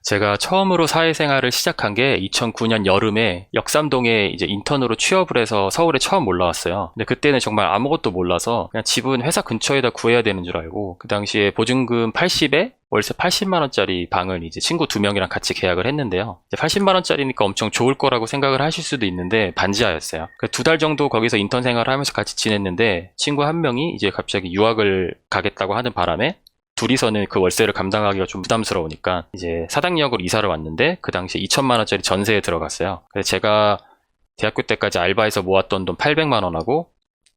제가 처음으로 사회생활을 시작한 게 2009년 여름에 역삼동에 이제 인턴으로 취업을 해서 서울에 처음 올라왔어요. 근데 그때는 정말 아무것도 몰라서 그냥 집은 회사 근처에다 구해야 되는 줄 알고 그 당시에 보증금 80에 월세 80만 원짜리 방을 이제 친구 2명이랑 같이 계약을 했는데요. 80만 원짜리니까 엄청 좋을 거라고 생각을 하실 수도 있는데 반지하였어요. 2달 정도 거기서 인턴 생활을 하면서 같이 지냈는데 친구 한 명이 이제 갑자기 유학을 가겠다고 하는 바람에 둘이서는 그 월세를 감당하기가 좀 부담스러우니까 이제 사당역으로 이사를 왔는데 그 당시에 2천만 원짜리 전세에 들어갔어요. 그래서 제가 대학교 때까지 알바해서 모았던 돈 800만 원하고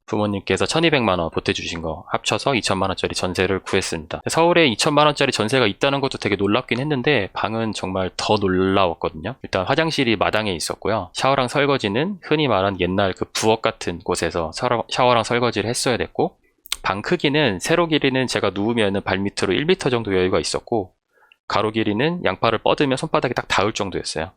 부모님께서 1200만 원 보태주신 거 합쳐서 2천만 원짜리 전세를 구했습니다. 서울에 2천만 원짜리 전세가 있다는 것도 되게 놀랍긴 했는데 방은 정말 더 놀라웠거든요. 일단 화장실이 마당에 있었고요. 샤워랑 설거지는 흔히 말하는 옛날 그 부엌 같은 곳에서 샤워랑 설거지를 했어야 됐고, 방 크기는 세로 길이는 제가 누우면 발밑으로 1m 정도 여유가 있었고, 가로 길이는 양팔을 뻗으면 손바닥이 딱 닿을 정도였어요.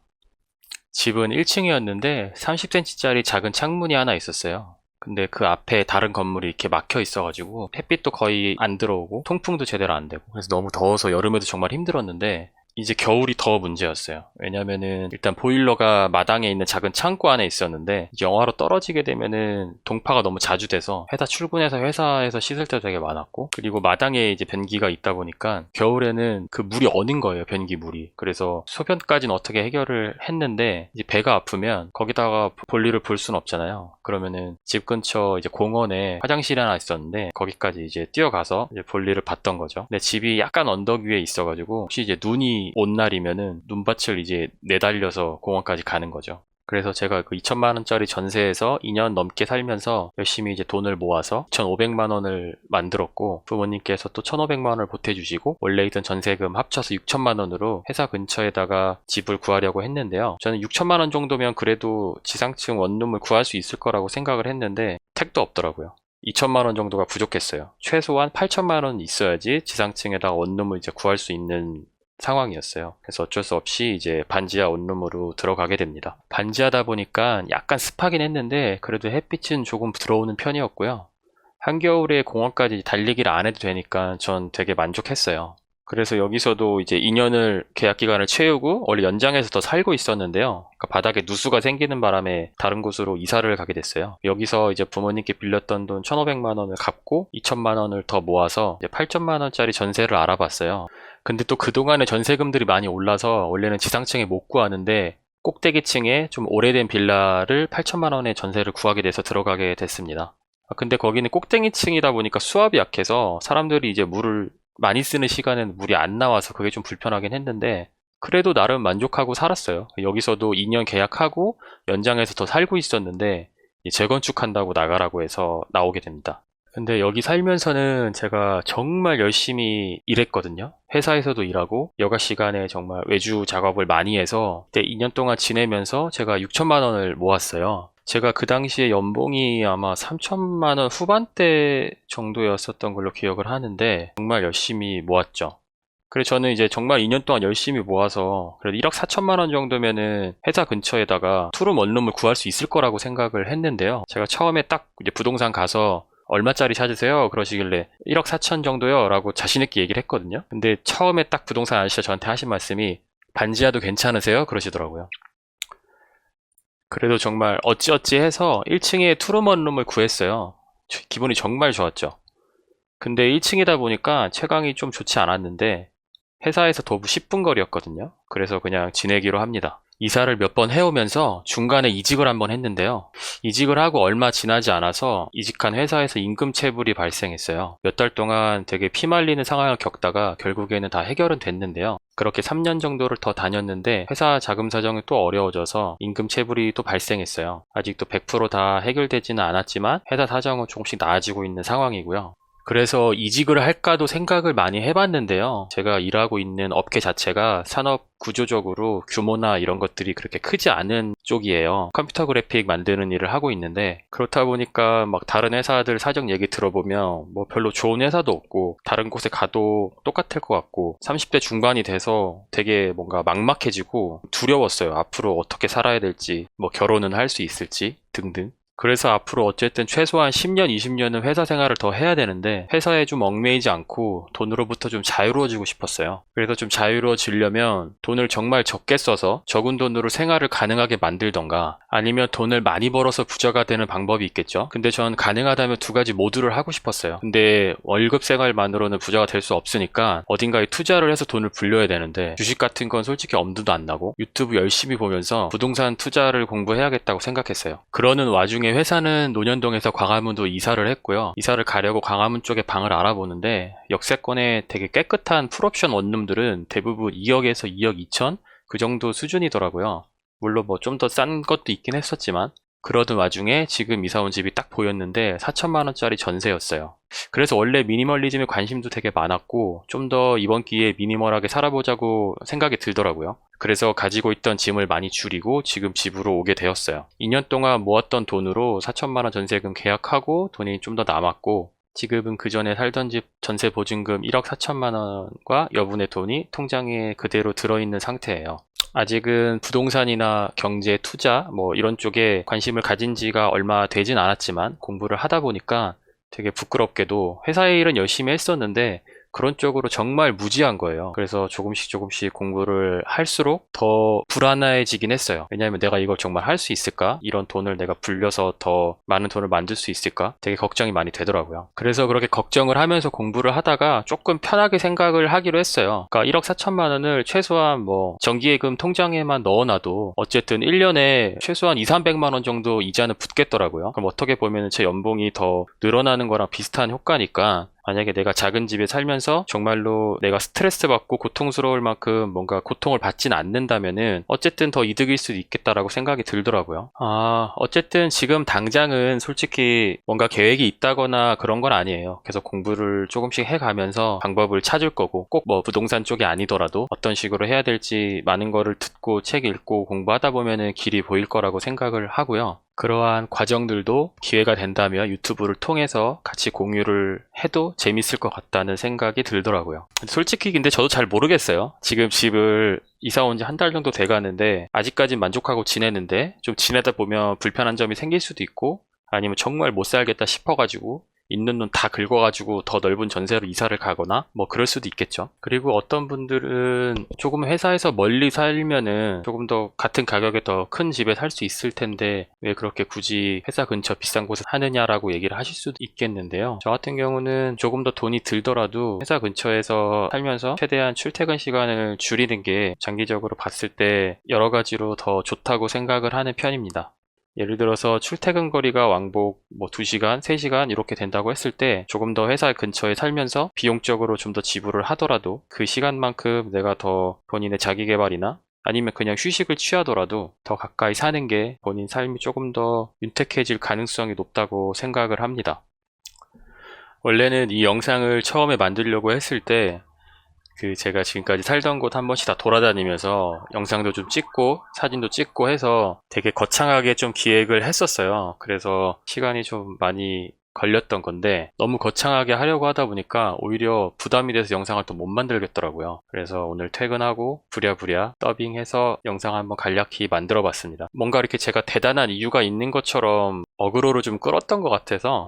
집은 1층이었는데 30cm짜리 작은 창문이 하나 있었어요. 근데 그 앞에 다른 건물이 이렇게 막혀 있어가지고 햇빛도 거의 안 들어오고 통풍도 제대로 안 되고, 그래서 너무 더워서 여름에도 정말 힘들었는데 이제 겨울이 더 문제였어요. 왜냐면은 일단 보일러가 마당에 있는 작은 창고 안에 있었는데 영하로 떨어지게 되면은 동파가 너무 자주 돼서 회사 출근해서 회사에서 씻을 때도 되게 많았고, 그리고 마당에 이제 변기가 있다 보니까 겨울에는 그 물이 어는 거예요, 변기 물이. 그래서 소변까지는 어떻게 해결을 했는데 이제 배가 아프면 거기다가 볼일을 볼 수는 없잖아요. 그러면은 집 근처 이제 공원에 화장실이 하나 있었는데 거기까지 이제 뛰어가서 이제 볼일을 봤던 거죠. 근데 집이 약간 언덕 위에 있어가지고 혹시 이제 눈이 온 날이면은 눈밭을 이제 내달려서 공원까지 가는 거죠. 그래서 제가 그 2천만 원짜리 전세에서 2년 넘게 살면서 열심히 이제 돈을 모아서 1,500만 원을 만들었고, 부모님께서 또 1,500만 원을 보태주시고 원래 있던 전세금 합쳐서 6천만 원으로 회사 근처에다가 집을 구하려고 했는데요. 저는 6천만 원 정도면 그래도 지상층 원룸을 구할 수 있을 거라고 생각을 했는데 택도 없더라고요. 2천만 원 정도가 부족했어요. 최소한 8천만 원 있어야지 지상층에다가 원룸을 이제 구할 수 있는 상황이었어요. 그래서 어쩔 수 없이 이제 반지하 원룸으로 들어가게 됩니다. 반지하다 보니까 약간 습하긴 했는데 그래도 햇빛은 조금 들어오는 편이었고요. 한겨울에 공원까지 달리기를 안 해도 되니까 전 되게 만족했어요. 그래서 여기서도 이제 2년을 계약 기간을 채우고 원래 연장해서 더 살고 있었는데요. 그러니까 바닥에 누수가 생기는 바람에 다른 곳으로 이사를 가게 됐어요. 여기서 이제 부모님께 빌렸던 돈 1,500만 원을 갚고 2천만 원을 더 모아서 이제 8천만 원짜리 전세를 알아봤어요. 근데 또 그동안에 전세금들이 많이 올라서 원래는 지상층에 못 구하는데 꼭대기층에 좀 오래된 빌라를 8천만 원의 전세를 구하게 돼서 들어가게 됐습니다. 근데 거기는 꼭대기층이다 보니까 수압이 약해서 사람들이 이제 물을 많이 쓰는 시간에는 물이 안 나와서 그게 좀 불편하긴 했는데 그래도 나름 만족하고 살았어요. 여기서도 2년 계약하고 연장해서 더 살고 있었는데 재건축한다고 나가라고 해서 나오게 됩니다. 근데 여기 살면서는 제가 정말 열심히 일했거든요. 회사에서도 일하고 여가 시간에 정말 외주 작업을 많이 해서 그때 2년 동안 지내면서 제가 6천만 원을 모았어요. 제가 그 당시에 연봉이 아마 3천만 원 후반대 정도였었던 걸로 기억을 하는데 정말 열심히 모았죠. 그래서 저는 이제 정말 2년 동안 열심히 모아서 그래도 1억 4천만 원 정도면은 회사 근처에다가 투룸 원룸을 구할 수 있을 거라고 생각을 했는데요. 제가 처음에 딱 이제 부동산 가서 얼마짜리 찾으세요? 그러시길래 1억 4천 정도요? 라고 자신있게 얘기를 했거든요. 근데 처음에 딱 부동산 아저씨가 저한테 하신 말씀이 반지하도 괜찮으세요? 그러시더라고요. 그래도 정말 어찌어찌 해서 1층에 투룸 원룸을 구했어요. 기분이 정말 좋았죠. 근데 1층이다 보니까 채광이 좀 좋지 않았는데 회사에서 도보 10분 거리였거든요. 그래서 그냥 지내기로 합니다. 이사를 몇 번 해오면서 중간에 이직을 한번 했는데요. 이직을 하고 얼마 지나지 않아서 이직한 회사에서 임금 체불이 발생했어요. 몇 달 동안 되게 피말리는 상황을 겪다가 결국에는 다 해결은 됐는데요. 그렇게 3년 정도를 더 다녔는데 회사 자금 사정이 또 어려워져서 임금 체불이 또 발생했어요. 아직도 100%다 해결되지는 않았지만 회사 사정은 조금씩 나아지고 있는 상황이고요. 그래서 이직을 할까도 생각을 많이 해봤는데요. 제가 일하고 있는 업계 자체가 산업 구조적으로 규모나 이런 것들이 그렇게 크지 않은 쪽이에요. 컴퓨터 그래픽 만드는 일을 하고 있는데 그렇다 보니까 막 다른 회사들 사정 얘기 들어보면 뭐 별로 좋은 회사도 없고 다른 곳에 가도 똑같을 것 같고 30대 중반이 돼서 되게 뭔가 막막해지고 두려웠어요. 앞으로 어떻게 살아야 될지, 뭐 결혼은 할 수 있을지 등등. 그래서 앞으로 어쨌든 최소한 10년, 20년은 회사 생활을 더 해야 되는데 회사에 좀 얽매이지 않고 돈으로부터 좀 자유로워지고 싶었어요. 그래서 좀 자유로워지려면 돈을 정말 적게 써서 적은 돈으로 생활을 가능하게 만들던가 아니면 돈을 많이 벌어서 부자가 되는 방법이 있겠죠. 근데 전 가능하다면 두 가지 모두를 하고 싶었어요. 근데 월급 생활만으로는 부자가 될 수 없으니까 어딘가에 투자를 해서 돈을 불려야 되는데 주식 같은 건 솔직히 엄두도 안 나고 유튜브 열심히 보면서 부동산 투자를 공부해야겠다고 생각했어요. 그러는 와중에 회사는 논현동에서 광화문도 이사를 했고요. 이사를 가려고 광화문 쪽에 방을 알아보는데 역세권의 되게 깨끗한 풀옵션 원룸들은 대부분 2억에서 2억 2천 그 정도 수준이더라고요. 물론 뭐 좀 더 싼 것도 있긴 했었지만 그러던 와중에 지금 이사 온 집이 딱 보였는데 4천만 원짜리 전세였어요. 그래서 원래 미니멀리즘에 관심도 되게 많았고 좀 더 이번 기회에 미니멀하게 살아보자고 생각이 들더라고요. 그래서 가지고 있던 짐을 많이 줄이고 지금 집으로 오게 되었어요. 2년 동안 모았던 돈으로 4천만 원 전세금 계약하고 돈이 좀 더 남았고 지금은 그 전에 살던 집 전세 보증금 1억 4천만 원과 여분의 돈이 통장에 그대로 들어있는 상태예요. 아직은 부동산이나 경제, 투자 뭐 이런 쪽에 관심을 가진 지가 얼마 되진 않았지만 공부를 하다 보니까 되게 부끄럽게도 회사의 일은 열심히 했었는데 그런 쪽으로 정말 무지한 거예요. 그래서 조금씩 공부를 할수록 더 불안해지긴 했어요. 왜냐하면 내가 이걸 정말 할 수 있을까? 이런 돈을 내가 불려서 더 많은 돈을 만들 수 있을까? 되게 걱정이 많이 되더라고요. 그래서 그렇게 걱정을 하면서 공부를 하다가 조금 편하게 생각을 하기로 했어요. 그러니까 1억 4천만 원을 최소한 뭐 정기예금 통장에만 넣어놔도 어쨌든 1년에 최소한 2, 300만 원 정도 이자는 붙겠더라고요. 그럼 어떻게 보면 제 연봉이 더 늘어나는 거랑 비슷한 효과니까 만약에 내가 작은 집에 살면서 정말로 내가 스트레스 받고 고통스러울 만큼 뭔가 고통을 받진 않는다면은 어쨌든 더 이득일 수도 있겠다라고 생각이 들더라고요. 어쨌든 지금 당장은 솔직히 뭔가 계획이 있다거나 그런 건 아니에요. 계속 공부를 조금씩 해가면서 방법을 찾을 거고 꼭 뭐 부동산 쪽이 아니더라도 어떤 식으로 해야 될지 많은 거를 듣고 책 읽고 공부하다 보면은 길이 보일 거라고 생각을 하고요. 그러한 과정들도 기회가 된다면 유튜브를 통해서 같이 공유를 해도 재밌을 것 같다는 생각이 들더라고요. 솔직히 근데 저도 잘 모르겠어요. 지금 집을 이사 온 지 한 달 정도 돼 가는데 아직까지 만족하고 지내는데 좀 지내다 보면 불편한 점이 생길 수도 있고 아니면 정말 못 살겠다 싶어가지고 있는 돈 다 긁어가지고 더 넓은 전세로 이사를 가거나 뭐 그럴 수도 있겠죠. 그리고 어떤 분들은 조금 회사에서 멀리 살면은 조금 더 같은 가격에 더 큰 집에 살 수 있을 텐데 왜 그렇게 굳이 회사 근처 비싼 곳에 하느냐라고 얘기를 하실 수도 있겠는데요. 저 같은 경우는 조금 더 돈이 들더라도 회사 근처에서 살면서 최대한 출퇴근 시간을 줄이는 게 장기적으로 봤을 때 여러 가지로 더 좋다고 생각을 하는 편입니다. 예를 들어서 출퇴근 거리가 왕복 뭐 2시간, 3시간 이렇게 된다고 했을 때 조금 더 회사 근처에 살면서 비용적으로 좀 더 지불을 하더라도 그 시간만큼 내가 더 본인의 자기계발이나 아니면 그냥 휴식을 취하더라도 더 가까이 사는 게 본인 삶이 조금 더 윤택해질 가능성이 높다고 생각을 합니다. 원래는 이 영상을 처음에 만들려고 했을 때 제가 지금까지 살던 곳 한 번씩 다 돌아다니면서 영상도 좀 찍고 사진도 찍고 해서 되게 거창하게 좀 기획을 했었어요. 그래서 시간이 좀 많이 걸렸던 건데 너무 거창하게 하려고 하다 보니까 오히려 부담이 돼서 영상을 또 못 만들겠더라고요. 그래서 오늘 퇴근하고 부랴부랴 더빙해서 영상 한번 간략히 만들어 봤습니다. 뭔가 이렇게 제가 대단한 이유가 있는 것처럼 어그로를 좀 끌었던 것 같아서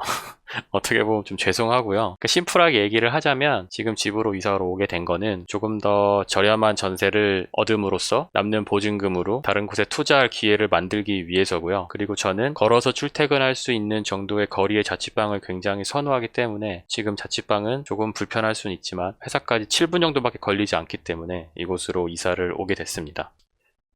어떻게 보면 좀 죄송하고요. 심플하게 얘기를 하자면 지금 집으로 이사로 오게 된 거는 조금 더 저렴한 전세를 얻음으로써 남는 보증금으로 다른 곳에 투자할 기회를 만들기 위해서고요. 그리고 저는 걸어서 출퇴근할 수 있는 정도의 거리의 자취방을 굉장히 선호하기 때문에 지금 자취방은 조금 불편할 수는 있지만 회사까지 7분 정도밖에 걸리지 않기 때문에 이곳으로 이사를 오게 됐습니다.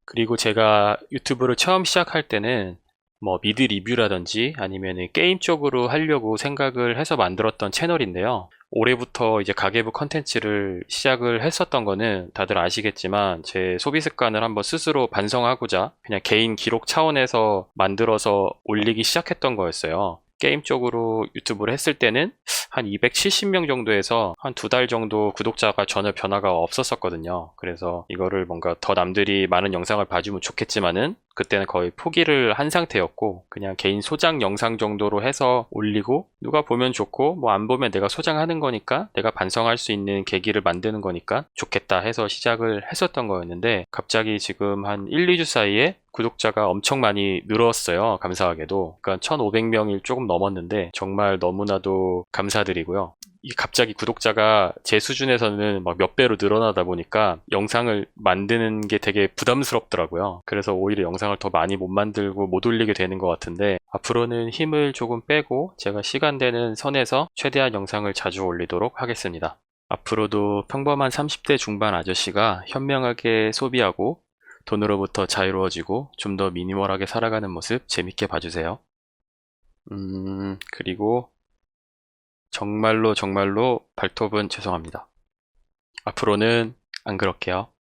그리고 제가 유튜브를 처음 시작할 때는 뭐 미드 리뷰라든지 아니면 게임 쪽으로 하려고 생각을 해서 만들었던 채널인데요. 올해부터 이제 가계부 컨텐츠를 시작을 했었던 거는 다들 아시겠지만 제 소비 습관을 한번 스스로 반성하고자 그냥 개인 기록 차원에서 만들어서 올리기 시작했던 거였어요. 게임 쪽으로 유튜브를 했을 때는 한 270명 정도에서 한 2달 정도 구독자가 전혀 변화가 없었었거든요. 그래서 이거를 뭔가 더 남들이 많은 영상을 봐주면 좋겠지만은 그때는 거의 포기를 한 상태였고 그냥 개인 소장 영상 정도로 해서 올리고 누가 보면 좋고 뭐 안 보면 내가 소장하는 거니까 내가 반성할 수 있는 계기를 만드는 거니까 좋겠다 해서 시작을 했었던 거였는데 갑자기 지금 한 1, 2주 사이에 구독자가 엄청 많이 늘었어요. 감사하게도. 그러니까 1,500명이 조금 넘었는데 정말 너무나도 감사드리고요. 이 갑자기 구독자가 제 수준에서는 막 몇 배로 늘어나다 보니까 영상을 만드는 게 되게 부담스럽더라고요. 그래서 오히려 영상을 더 많이 못 만들고 못 올리게 되는 것 같은데 앞으로는 힘을 조금 빼고 제가 시간 되는 선에서 최대한 영상을 자주 올리도록 하겠습니다. 앞으로도 평범한 30대 중반 아저씨가 현명하게 소비하고 돈으로부터 자유로워지고 좀 더 미니멀하게 살아가는 모습 재밌게 봐주세요. 그리고 정말로 정말로 발톱은 죄송합니다. 앞으로는 안 그럴게요.